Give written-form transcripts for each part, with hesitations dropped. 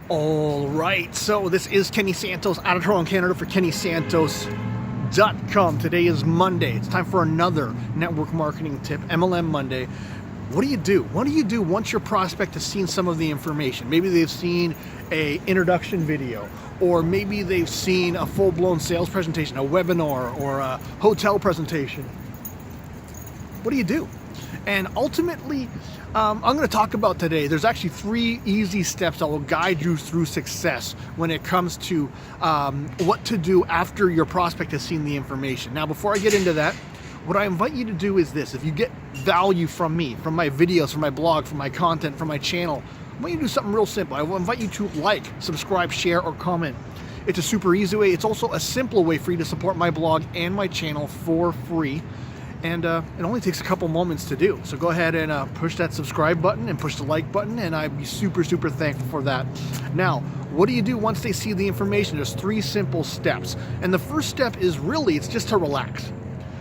All right, so this is Kenny Santos out of Toronto, Canada for KennySantos.com. Today is Monday. It's time for another network marketing tip, MLM Monday. What do you do? What do you do once your prospect has seen some of the information? Maybe they've seen a introduction video, or maybe they've seen a full-blown sales presentation, a webinar, or a hotel presentation. What do you do? And ultimately, I'm going to talk about today, there's actually 3 easy steps that will guide you through success when it comes to what to do after your prospect has seen the information. Now, before I get into that, what I invite you to do is this. If you get value from me, from my videos, from my blog, from my content, from my channel, I want you to do something real simple. I will invite you to like, subscribe, share, or comment. It's a super easy way. It's also a simple way for you to support my blog and my channel for free. And it only takes a couple moments to do. So go ahead and push that subscribe button and push the like button, and I'd be super thankful for that. Now, what do you do once they see the information? There's 3 simple steps. And the first step is really, it's just to relax.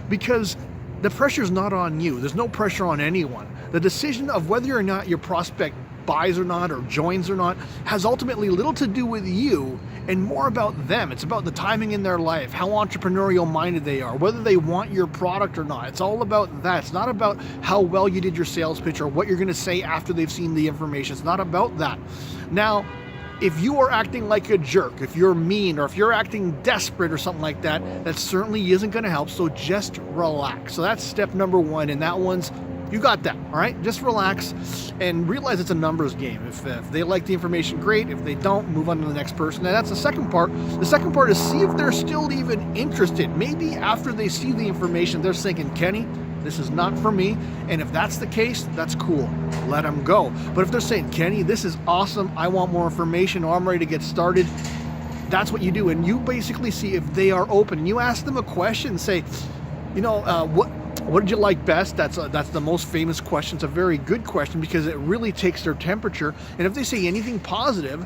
Because the pressure's not on you. There's no pressure on anyone. The decision of whether or not your prospect buys or not, or joins or not, has ultimately little to do with you and more about them. It's about the timing in their life, how entrepreneurial minded they are, whether they want your product or not. It's all about that. It's not about how well you did your sales pitch or what you're going to say after they've seen the information. It's not about that. Now, if you are acting like a jerk, if you're mean, or if you're acting desperate or something like that, that certainly isn't going to help. So just relax. So that's step number 1, and that one's, you got that, all right? Just relax and realize it's a numbers game. If they like the information, great. If they don't, move on to the next person. And that's the second part. The second part is see if they're still even interested. Maybe after they see the information, they're thinking, Kenny, this is not for me. And if that's the case, that's cool. Let them go. But if they're saying, Kenny, this is awesome, I want more information, or I'm ready to get started, that's what you do. And you basically see if they are open. And you ask them a question, say, you know, what did you like best? That's the most famous question. It's a very good question because it really takes their temperature. And if they say anything positive,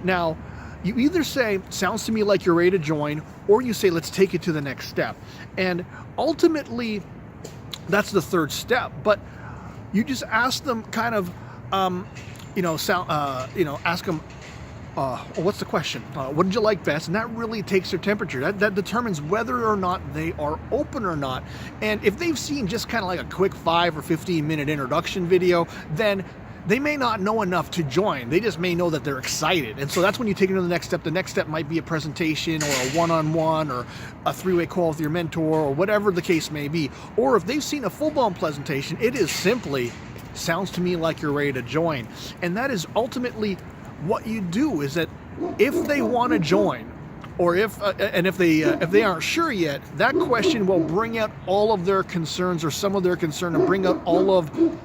now you either say, sounds to me like you're ready to join, or you say, let's take it to the next step. And ultimately, that's the third step. But you just ask them kind of, ask them, what's the question? What did you like best? And that really takes their temperature. That determines whether or not they are open or not. And if they've seen just kind of like a quick 5 or 15 minute introduction video, then they may not know enough to join. They just may know that they're excited. And so that's when you take it to the next step. The next step might be a presentation, or a one-on-one, or a 3-way call with your mentor, or whatever the case may be. Or if they've seen a full-blown presentation, it is simply, sounds to me like you're ready to join. And that is ultimately what you do. Is that if they want to join, or if they aren't sure yet, that question will bring out all of their concerns, or some of their concern, and bring out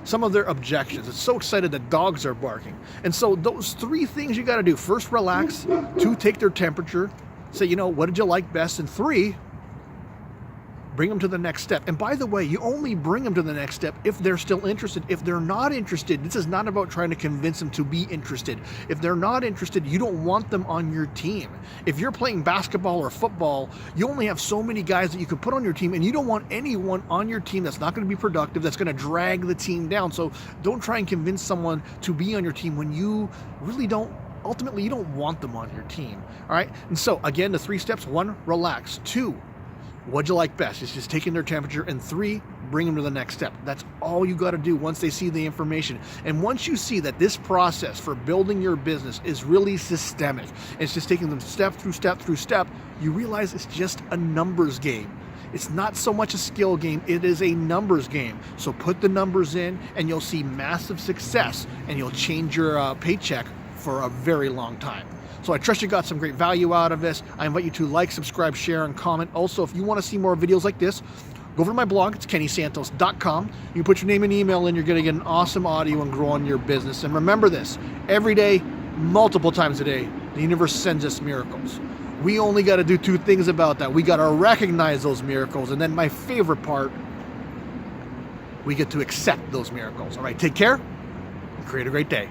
some of their objections. It's so excited that dogs are barking. And so those 3 things you got to do: first, relax; 2, take their temperature; say, you know, what did you like best? And 3, bring them to the next step. And by the way, you only bring them to the next step if they're still interested. If they're not interested, this is not about trying to convince them to be interested. If they're not interested, you don't want them on your team. If you're playing basketball or football, you only have so many guys that you can put on your team, and you don't want anyone on your team that's not going to be productive, that's going to drag the team down. So don't try and convince someone to be on your team when you really don't. Ultimately, you don't want them on your team. All right. And so again, the 3 steps: 1, relax; 2, what'd you like best? It's just taking their temperature. And 3, bring them to the next step. That's all you got to do once they see the information. And once you see that this process for building your business is really systemic, it's just taking them step through step through step, you realize it's just a numbers game. It's not so much a skill game, it is a numbers game. So put the numbers in, and you'll see massive success, and you'll change your paycheck for a very long time. So I trust you got some great value out of this. I invite you to like, subscribe, share, and comment. Also, if you want to see more videos like this, go over to my blog. It's KennySantos.com. You put your name and email in, you're going to get an awesome audio and grow on your business. And remember this, every day, multiple times a day, the universe sends us miracles. We only got to do 2 things about that. We got to recognize those miracles. And then my favorite part, we get to accept those miracles. All right, take care and create a great day.